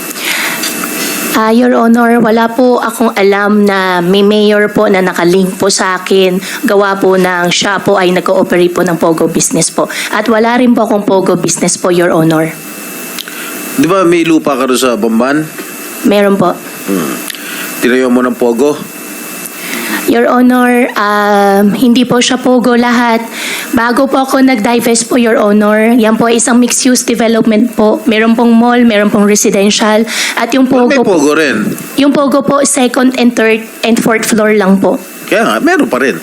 S9: Your Honor, wala po akong alam na may mayor po na nakalink po sa akin. Gawa po ng siya po ay nag-ooperate po ng Pogo business po. At wala rin po akong Pogo business po, Your Honor.
S10: Di ba may lupa ka rin sa Bamban?
S9: Meron po.
S10: Tinayo mo ng Pogo?
S9: Your Honor, hindi po siya Pogo lahat. Bago po ako nag-divest po, Your Honor, yan po ay isang mixed-use development po. Meron pong mall, meron pong residential. At yung
S10: May
S9: Pogo,
S10: Pogo rin.
S9: yung Pogo po, second and third and fourth floor lang po.
S10: Kaya nga, meron pa rin.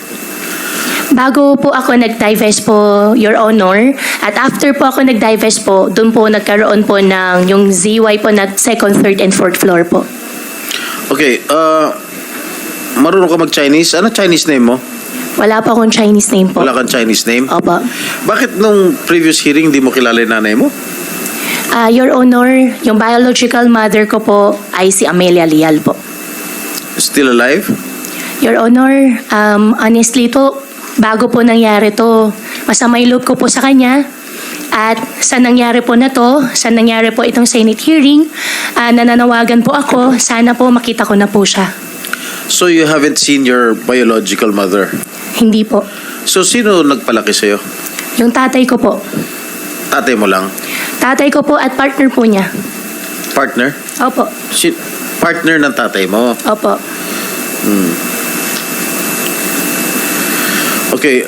S9: Bago po ako nag-divest po, Your Honor, at after po ako nag-divest po, doon po nagkaroon po ng yung ZY po na second, third, and fourth floor po.
S10: Okay, marunong ka mag-Chinese? Ano Chinese name mo?
S9: Wala po akong Chinese name po.
S10: Wala kang Chinese name?
S9: Opo.
S10: Bakit nung previous hearing di mo kilala yung nanay mo?
S9: Your Honor, yung biological mother ko po ay si Amelia Lial po.
S10: Still alive?
S9: Your Honor, honestly to, bago po nangyari to, masamay loob ko po sa kanya. At sa nangyari po na to, sa nangyari po itong Senate hearing, nananawagan po ako, sana po makita ko na po siya.
S10: So you haven't seen your biological mother?
S9: Hindi po.
S10: So sino nagpalaki sa'yo?
S9: Yung tatay ko po.
S10: Tatay mo lang?
S9: Tatay ko po at partner po niya.
S10: Partner?
S9: Opo.
S10: Partner ng tatay mo?
S9: Opo.
S10: Okay,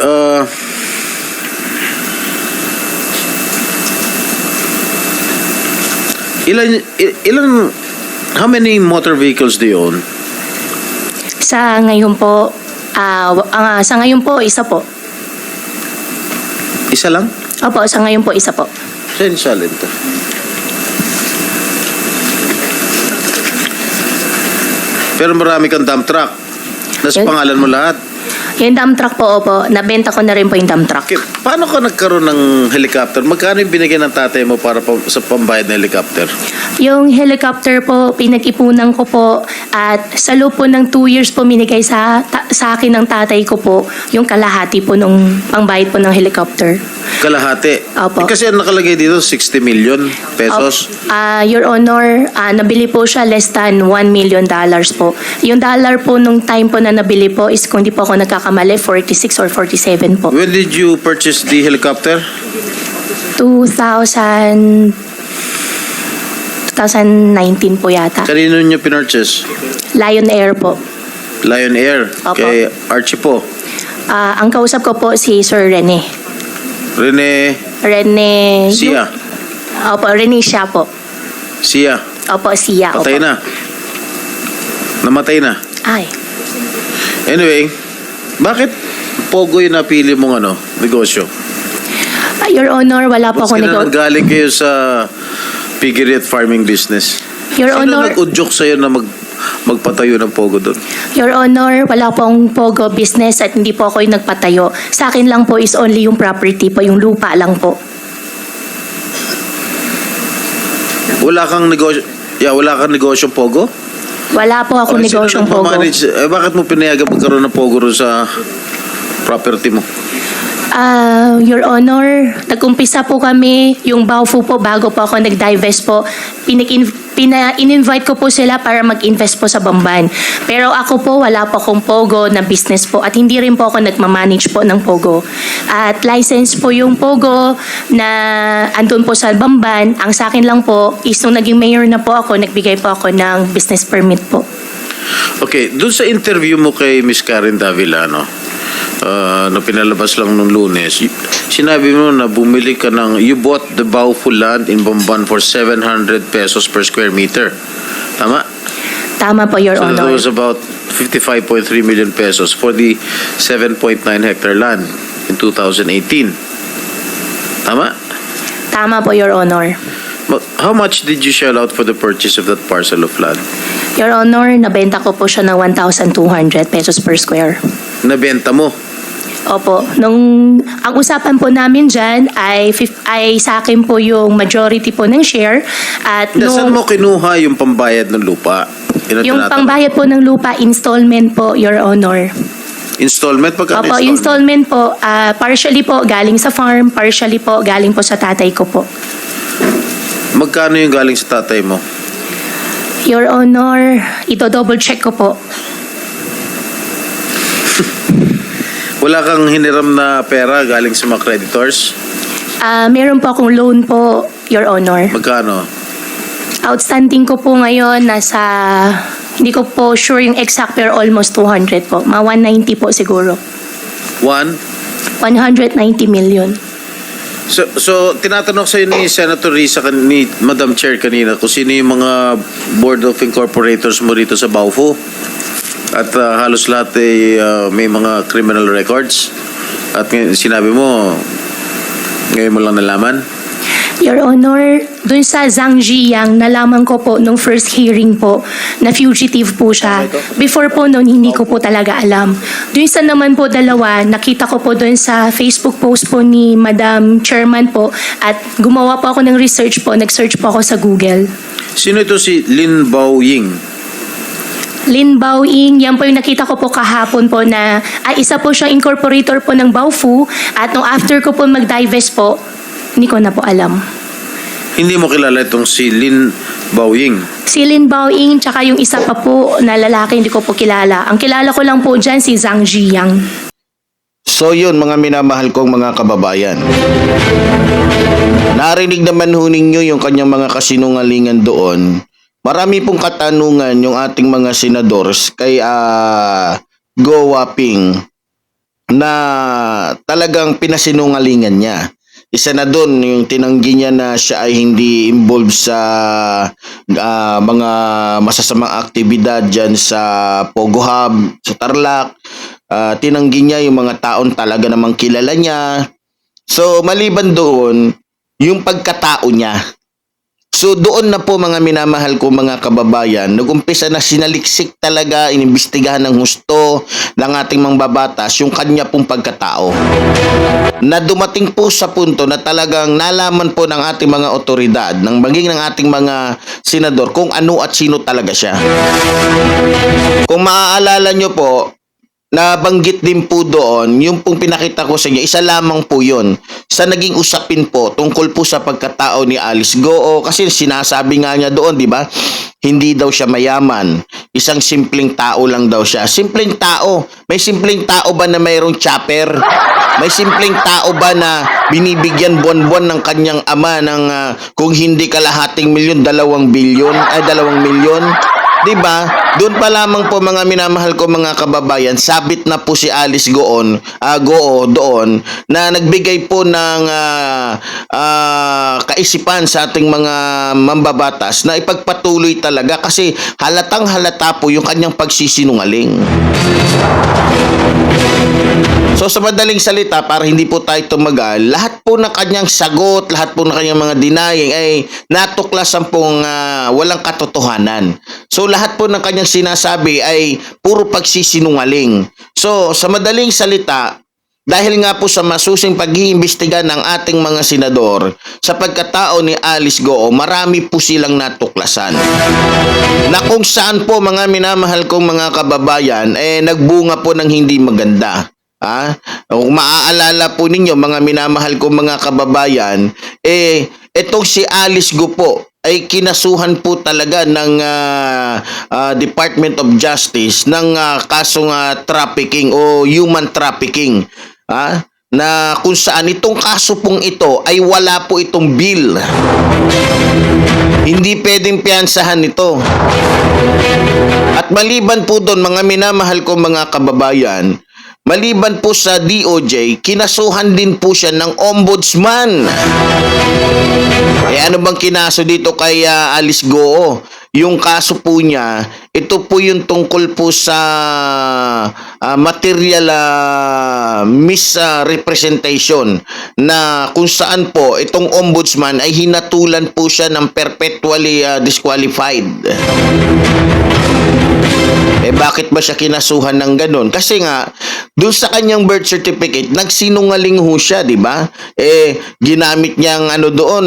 S10: how many motor vehicles do you own?
S9: Sa ngayon po, isa po.
S10: Isa lang?
S9: Opo, sa ngayon po, isa po.
S10: Sensya lento. Pero marami kang dump truck. Nasa
S9: Yes.
S10: pangalan mo lahat.
S9: Yung dump truck po, opo, nabenta ko na rin po yung dump truck.
S10: Okay, paano ka nagkaroon ng helicopter? Magkano yung binigyan ng tatay mo para sa pambayad ng helicopter?
S9: Yung helicopter po, pinag-ipunan ko po at sa loob po ng 2 years po minigay sa akin ng tatay ko po yung kalahati po nung pangbayad po ng helicopter.
S10: Kalahati?
S9: Opo.
S10: Kasi ang nakalagay dito, 60 million pesos.
S9: Your Honor, nabili po siya less than $1 million po. Yung dollar po nung time po na nabili po is kung di po ako nagkakamali, 46 or 47 po.
S10: When did you purchase the helicopter?
S9: 2019 po yata.
S10: Kanino niyo pinurchase?
S9: Lion Air po.
S10: Lion Air.
S9: Opo.
S10: Kay Archie po.
S9: Ang kausap ko po si Sir Rene.
S10: Rene Sia.
S9: Opo, Rene siya po.
S10: Sia.
S9: Opo, siya.
S10: Patay
S9: Opo.
S10: na. Namatay na.
S9: Ay.
S10: Anyway, bakit Pogo yung napili mong negosyo?
S9: Your Honor, wala po
S10: Ba't
S9: ako
S10: nanggaling kayo sa piggery at farming business?
S9: Your
S10: Sino
S9: Honor,
S10: nag-udyok sa'yo na magpatayo ng Pogo doon?
S9: Your Honor, wala po akong Pogo business at hindi po ako yung nagpatayo. Sa akin lang po is only yung property po, yung lupa lang po.
S10: Wala kang negosyong Pogo?
S9: Wala po ako negosyong Pogo.
S10: Bakit mo pinayagan magkaroon ng Pogo ron sa property mo?
S9: Your Honor, nag-umpisa po kami, yung Baofu po, bago po ako nag-divest po, in-invite ko po sila para mag-invest po sa Bamban. Pero ako po, wala po akong Pogo na business po at hindi rin po ako nagmamanage po ng Pogo. At license po yung Pogo na andun po sa Bamban. Ang sa akin lang po is nung naging mayor na po ako, nagbigay po ako ng business permit po.
S10: Okay, doon sa interview mo kay Miss Karen Davila, na pinalabas lang nung Lunes, sinabi mo na bumili ka you bought the Baofu land in Bamban for 700 pesos per square meter. Tama?
S9: Tama po, Your
S10: So that
S9: Honor.
S10: was about 55.3 million pesos for the 7.9 hectare land in 2018. Tama?
S9: Tama po, Your Honor.
S10: But how much did you shell out for the purchase of that parcel of land?
S9: Your Honor, nabenta ko po siya ng 1,200 pesos per square.
S10: Nabenta mo?
S9: Opo. Ang usapan po namin dyan ay sa akin po yung majority po ng share. At
S10: Saan mo kinuha yung pambayad ng lupa? Yun ang
S9: yung
S10: tinatanong.
S9: pangbayad po ng lupa, installment po, Your Honor.
S10: Installment? Pagkano
S9: Opo, installment po, partially po galing sa farm, partially po galing po sa tatay ko po.
S10: Magkano yung galing sa tatay mo?
S9: Your Honor, ito-double check ko po.
S10: Wala kang hiniram na pera galing sa mga creditors?
S9: Meron po akong loan po, Your Honor.
S10: Magkano?
S9: Outstanding ko po ngayon nasa, hindi ko po sure yung exact pero almost 200 po. Mga 190 po siguro. 190 million.
S10: So tinatanong sa'yo ni Senator Risa, ni Madam Chair kanina, kung sino yung mga Board of Incorporators mo rito sa Baofu. At halos lahat ay may mga criminal records. At sinabi mo, ngayon mo lang nalaman?
S9: Your Honor, dun sa Zhang Ziyang, nalaman ko po nung first hearing po na fugitive po siya. Before po noon, hindi ko po talaga alam. Dun sa naman po dalawa, nakita ko po dun sa Facebook post po ni Madam Chairman po at gumawa po ako ng research po, nag-search po ako sa Google.
S10: Sino ito si Lin Baoying?
S9: Lin Baoying, yan po yung nakita ko po kahapon po na isa po siyang incorporator po ng Baofu at nung after ko po mag-divest po, hindi ko na po alam.
S10: Hindi mo kilala itong si Lin Baoying?
S9: Si Lin Baoying tsaka yung isa pa po na lalaki hindi ko po kilala. Ang kilala ko lang po dyan si Zhang Ziyang.
S3: So yun mga minamahal kong mga kababayan. Narinig naman ho ninyo yung kanyang mga kasinungalingan doon. Marami pong katanungan yung ating mga senadors kay Go Waping na talagang pinasinungalingan niya. Isa na doon yung tinanggi niya na siya ay hindi involved sa mga masasamang aktibidad dyan sa Pogo Hub, sa Tarlac. Tinanggi niya yung mga taon talaga namang kilala niya. So maliban doon, yung pagkatao niya. So doon na po mga minamahal ko mga kababayan, nag-umpisa na sinaliksik talaga, inimbestigahan ng husto ng ating mga babatas yung kanya pong pagkatao. Na dumating po sa punto na talagang nalaman po ng ating mga otoridad, ng maging ng ating mga senador kung ano at sino talaga siya. Kung maaalala nyo po, nabanggit din po doon, yung pong pinakita ko sa inyo, isa lamang po yun sa naging usapin po tungkol po sa pagkatao ni Alice Goo. Kasi sinasabi nga niya doon, di ba? Hindi daw siya mayaman. Isang simpleng tao lang daw siya. Simpleng tao. May simpleng tao ba na mayroong chopper? May simpleng tao ba na binibigyan buwan-buwan ng kanyang ama ng kung hindi kalahating milyon, 2 milyon? 'Di ba? Doon pa lamang po mga minamahal ko mga kababayan, sabit na po si Alice Goo doon na nagbigay po ng kaisipan sa ating mga mambabatas na ipagpatuloy talaga kasi halatang halata po yung kanyang pagsisinungaling. So sa madaling salita, para hindi po tayo tumagal, lahat po ng kanyang sagot, lahat po ng kanyang mga denying ay natuklasan pong walang katotohanan. So lahat po ng kanyang sinasabi ay puro pagsisinungaling. So sa madaling salita, dahil nga po sa masusing pag-iimbestiga ng ating mga senador sa pagkatao ni Alice Goo, marami po silang natuklasan. Na kung saan po mga minamahal kong mga kababayan, nagbunga po ng hindi maganda. Kung maaalala po ninyo mga minamahal kong mga kababayan, itong si Alice Goo po ay kinasuhan po talaga ng Department of Justice ng kasong trafficking o human trafficking. Na kung saan itong kaso pong ito ay wala po itong bill. Hindi pwedeng piyansahan ito. At maliban po doon mga minamahal ko mga kababayan, maliban po sa DOJ, kinasuhan din po siya ng ombudsman. Ano bang kinaso dito kay Alice Goo? Yung kaso po niya, ito po yung tungkol po sa material misrepresentation na kung saan po itong ombudsman ay hinatulan po siya ng perpetually disqualified. Bakit ba siya kinasuhan ng ganun? Kasi nga, doon sa kanyang birth certificate, nagsinungaling ho siya, di ba? Ginamit niyang doon,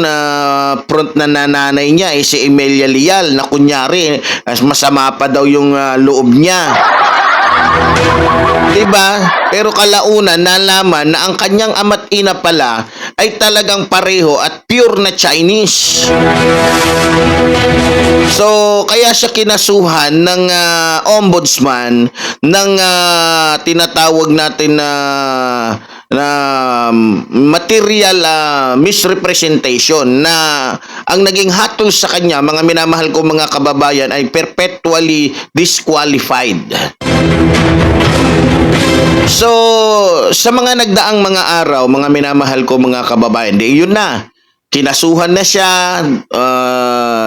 S3: front na nanay niya, si Emilia Leal, na kunyari, masama pa daw yung loob niya. Diba? Pero kalaunan nalaman na ang kanyang ama't ina pala ay talagang pareho at pure na Chinese. So, kaya siya kinasuhan ng ombudsman ng tinatawag natin na material misrepresentation na ang naging hatol sa kanya, mga minamahal ko mga kababayan, ay perpetually disqualified. So, sa mga nagdaang mga araw, mga minamahal ko mga kababayan, yun na. Kinasuhan na siya,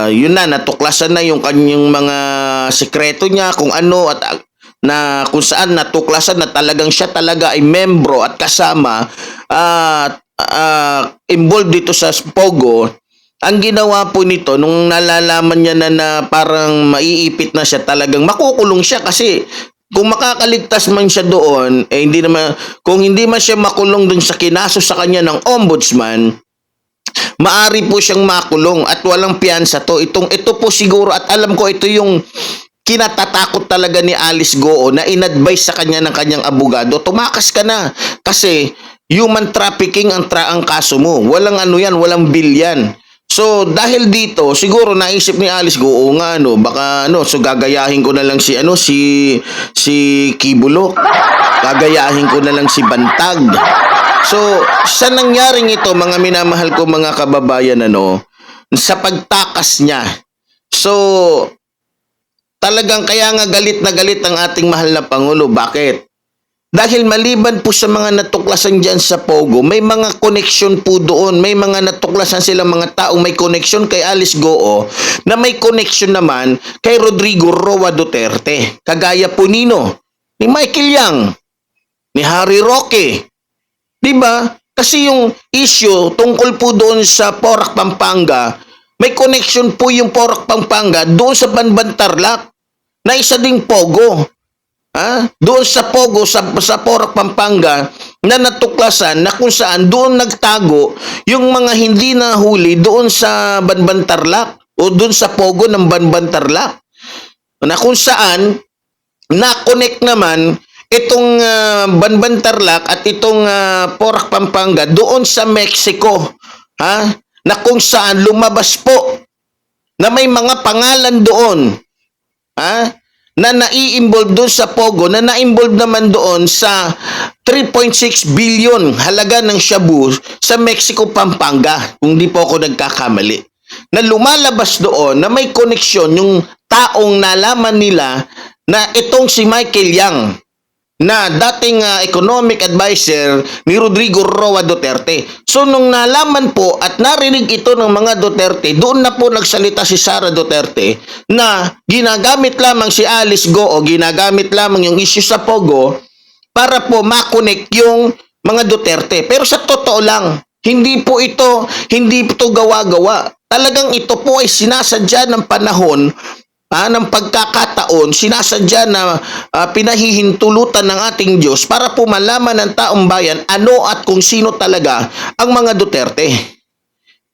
S3: yun na, natuklasan na yung kanyang mga sekreto niya, kung ano, at na kung saan natuklasan na talagang siya talaga ay membro at kasama involved dito sa Pogo. Ang ginawa po nito, nung nalalaman niya na parang maiipit na siya, talagang makukulong siya kasi kung makakaligtas man siya doon, kung hindi man siya makulong dun sa kinaso sa kanya ng ombudsman, maari po siyang makulong at walang piyansa to. Ito po siguro, at alam ko ito yung kinatatakot talaga ni Alice Goo na in-advise sa kanya ng kanyang abogado, tumakas ka na kasi human trafficking ang kaso mo. Walang walang bill yan. So, dahil dito, siguro naisip ni Alice Goo, baka so gagayahin ko na lang si Kibulok. Gagayahin ko na lang si Bantag. So, sa nangyaring ito, mga minamahal ko mga kababayan, sa pagtakas niya. So, talagang kaya nga galit na galit ang ating mahal na Pangulo. Bakit? Dahil maliban po sa mga natuklasan dyan sa Pogo, may mga connection po doon. May mga natuklasan silang mga taong may connection kay Alice Goo na may connection naman kay Rodrigo Roa Duterte. Kagaya po ni Michael Yang, ni Harry Roque. Diba? Kasi yung issue tungkol po doon sa Porac, Pampanga, may connection po yung Porac, Pampanga doon sa Banban Tarlac na isa ding Pogo. Doon sa Pogo, sa Porac, Pampanga na natuklasan na kung saan doon nagtago yung mga hindi nahuli doon sa Banban Tarlac o doon sa Pogo ng Banban Tarlac na kung saan na-connect naman itong Banban Tarlac at itong Porac, Pampanga doon sa Mexico, na kung saan lumabas po na may mga pangalan doon na nai-involve doon sa Pogo, na na-involve naman doon sa 3.6 billion halaga ng shabu sa Mexico, Pampanga, kung di po ako nagkakamali. Na lumalabas doon na may koneksyon yung taong nalaman nila na itong si Michael Yang na dating economic advisor ni Rodrigo Roa Duterte. So nung nalaman po at narinig ito ng mga Duterte, doon na po nagsalita si Sara Duterte na ginagamit lamang si Alice Go o ginagamit lamang yung issue sa Pogo para po makonek yung mga Duterte. Pero sa totoo lang, hindi po ito gawa-gawa. Talagang ito po ay sinasadya ng panahon, ng pagkakataon, sinasadya na pinahihintulutan ng ating Diyos para po malaman ng taong bayan ano at kung sino talaga ang mga Duterte.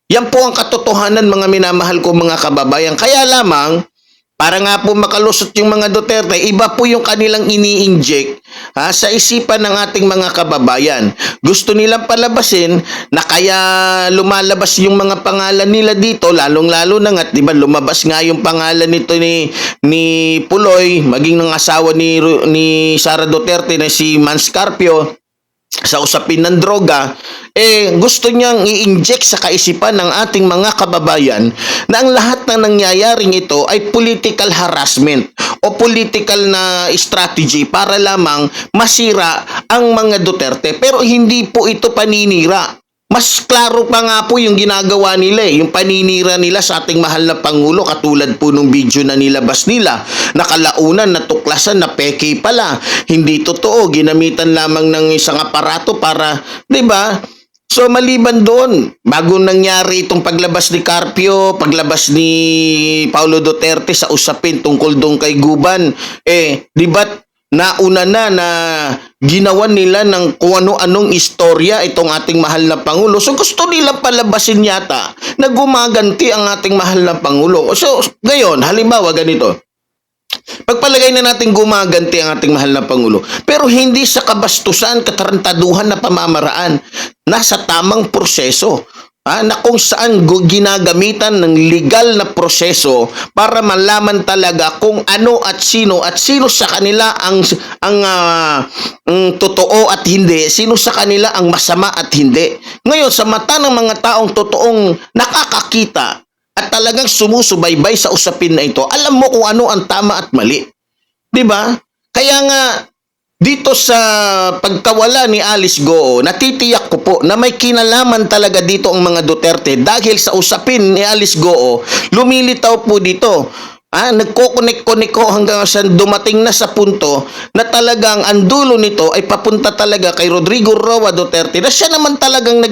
S3: Yan po ang katotohanan, mga minamahal ko mga kababayan. Kaya lamang, para nga po makalusot yung mga Duterte, iba po yung kanilang ini-inject sa isipan ng ating mga kababayan. Gusto nilang palabasin na kaya lumalabas yung mga pangalan nila dito, lalong-lalo na nga, di ba, lumabas nga yung pangalan nito ni Puloy, maging ng asawa ni Sara Duterte na si Mans Carpio, sa usapin ng droga, gusto niyang i-inject sa kaisipan ng ating mga kababayan na ang lahat ng nangyayaring ito ay political harassment o political na strategy para lamang masira ang mga Duterte. Pero hindi po ito paninira. Mas klaro pa nga po yung ginagawa nila, yung paninira nila sa ating mahal na Pangulo, katulad po nung video na nilabas nila, nakalaunan, natuklasan na peke pala, hindi totoo, ginamitan lamang ng isang aparato para, di ba? So maliban doon, bago nangyari itong paglabas ni Carpio, paglabas ni Paulo Duterte sa usapin tungkol doon kay Guban, di ba nauna na ginawan nila ng kung ano-anong istorya itong ating mahal na Pangulo. So gusto nilang palabasin yata na gumaganti ang ating mahal na Pangulo. So ngayon, halimbawa ganito, pagpalagay na natin gumaganti ang ating mahal na Pangulo, pero hindi sa kabastusan, katarantaduhan na pamamaraan, nasa tamang proseso, na kung saan ginagamitan ng legal na proseso para malaman talaga kung ano at sino sa kanila ang totoo at hindi, sino sa kanila ang masama at hindi. Ngayon, sa mata ng mga taong totoong nakakakita at talagang sumusubaybay sa usapin na ito, alam mo kung ano ang tama at mali. 'Di ba? Kaya nga dito sa pagkawala ni Alice Go, natitiyak ko po na may kinalaman talaga dito ang mga Duterte dahil sa usapin ni Alice Go, lumilitaw po dito. Nagko-connect ko hanggang sa dumating na sa punto na talagang ang dulo nito ay papunta talaga kay Rodrigo Roa Duterte na siya naman talagang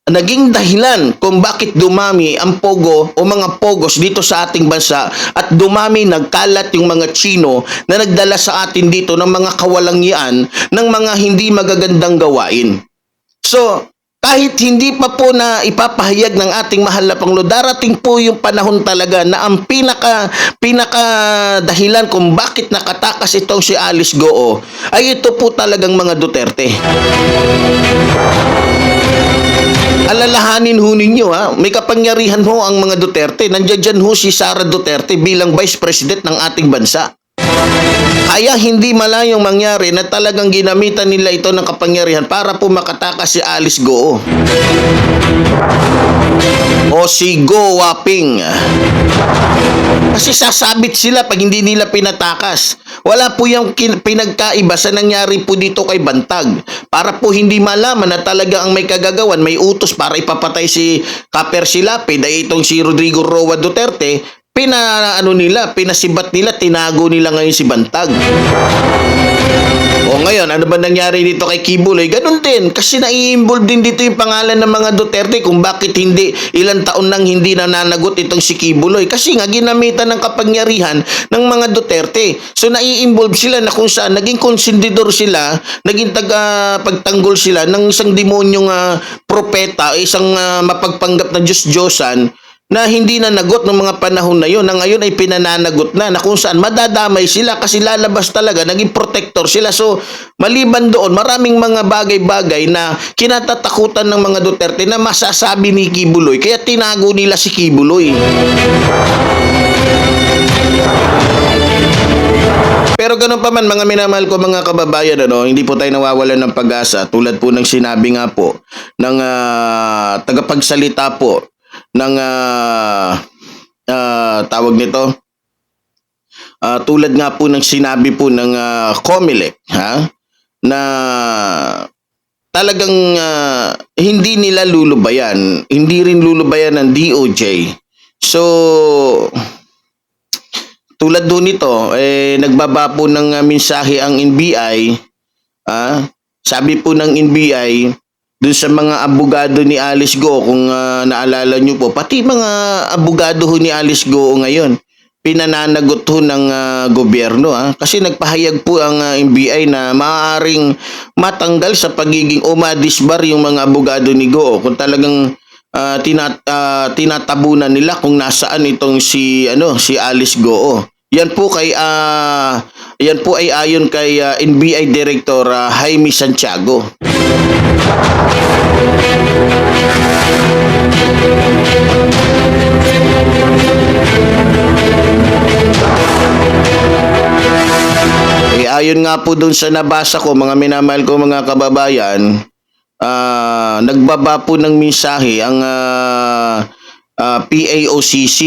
S3: naging dahilan kung bakit dumami ang pogo o mga pogos dito sa ating bansa at dumami, nagkalat yung mga Chino na nagdala sa atin dito ng mga kawalangian ng mga hindi magagandang gawain. So, kahit hindi pa po na ipapahayag ng ating mahal na Pangulo, darating po yung panahon talaga na ang pinaka dahilan kung bakit nakatakas itong si Alice Go ay ito po talagang mga Duterte. Alalahanin ho ninyo, may kapangyarihan ho ang mga Duterte. Nandiyan dyan ho si Sara Duterte bilang Vice President ng ating bansa. Kaya hindi malayong mangyari na talagang ginamitan nila ito ng kapangyarihan para po makatakas si Alice Go o si Go Waping. Kasi sasabit sila pag hindi nila pinatakas. Wala po yung pinagkaiba sa nangyari po dito kay Bantag. Para po hindi malaman na talaga ang may kagagawan, may utos para ipapatay si Kaper Silapid ay itong si Rodrigo Roa Duterte, pinasibat nila, tinago nila ngayon si Bantag. O ngayon, ano ba nangyari dito kay Kibuloy? Ganun din, kasi nai-involve din dito yung pangalan ng mga Duterte kung bakit hindi ilang taon nang hindi nananagot itong si Kibuloy. Kasi nga, ginamitan ng kapangyarihan ng mga Duterte. So, nai-involve sila na kung saan naging konsentidor sila, naging pagtanggol sila ng isang demonyong propeta, isang mapagpanggap na Diyos-Diyosan, na hindi na nagot ng mga panahon na yun, na ngayon ay pinananagot na kung saan madadamay sila kasi lalabas talaga, naging protector sila. So, maliban doon, maraming mga bagay-bagay na kinatatakutan ng mga Duterte na masasabi ni Kibuloy, kaya tinago nila si Kibuloy. Pero ganun pa man, mga minamahal ko mga kababayan, hindi po tayo nawawalan ng pag-asa. Tulad po ng sinabi nga po ng tagapagsalita po ng tawag nito, tulad nga po ng sinabi po ng COMELEC, na talagang hindi nila lulubayan, hindi rin lulubayan ng DOJ. So, tulad doon nito, nagbaba po ng mensahe ang NBI. Sabi po ng NBI, doon sa mga abogado ni Alice Go, kung naalala nyo po, pati mga abogado ho ni Alice Go ngayon, pinananagot ho ng gobyerno. Kasi nagpahayag po ang NBI na maaaring matanggal sa pagiging o madisbar yung mga abogado ni Go kung talagang tinatabunan nila kung nasaan itong si Alice Go. Yan po ay ayon kay NBI Director Jaime Santiago. Ayon nga po dun sa nabasa ko, mga minamahal ko mga kababayan, nagbaba po ng mensahe ang PAOCC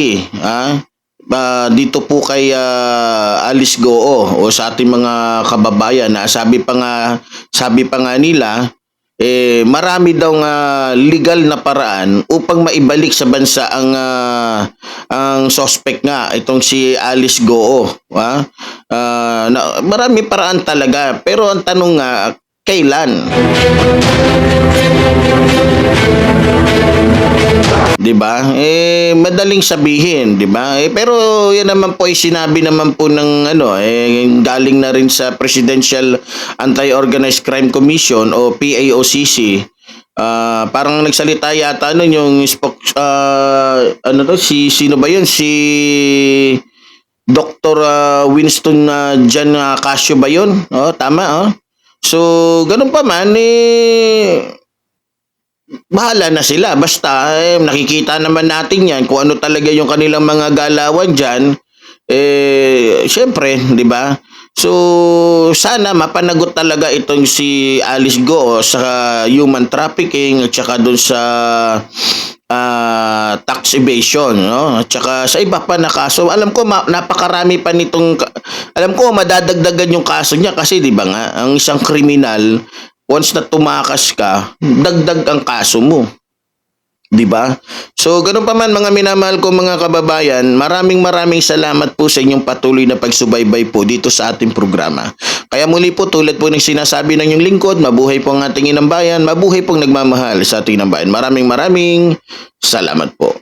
S3: dito po kay Alice Go o sa ating mga kababayan na sabi pa nga nila, marami daw legal na paraan upang maibalik sa bansa ang suspect nga, itong si Alice Go. Marami paraan talaga, pero ang tanong nga, kailan? Diba? Madaling sabihin, diba? Pero yan naman po ay sinabi naman po ng galing na rin sa Presidential Anti-Organized Crime Commission o PAOCC. Parang nagsalita yata yung sino ba yun? Si Dr. Winston Jan Casio ba yun? Tama. So, ganun pa man, bahala na sila. Basta, nakikita naman natin yan kung ano talaga yung kanilang mga galawan dyan. Syempre, di ba? So, sana mapanagot talaga itong si Alice Go sa human trafficking at saka doon sa tax evasion, no? At saka sa iba pa na kaso. Alam ko napakarami pa nitong, alam ko madadagdagan yung kaso niya kasi di ba nga, ang isang kriminal, once na tumakas ka, dagdag ang kaso mo. Di ba? So, ganun pa man mga minamahal ko mga kababayan, maraming salamat po sa inyong patuloy na pagsubaybay po dito sa ating programa. Kaya muli po, tulad po ng sinasabi ng inyong lingkod, mabuhay po ang ating inang bayan, mabuhay pong nagmamahal sa ating inang bayan. Maraming salamat po.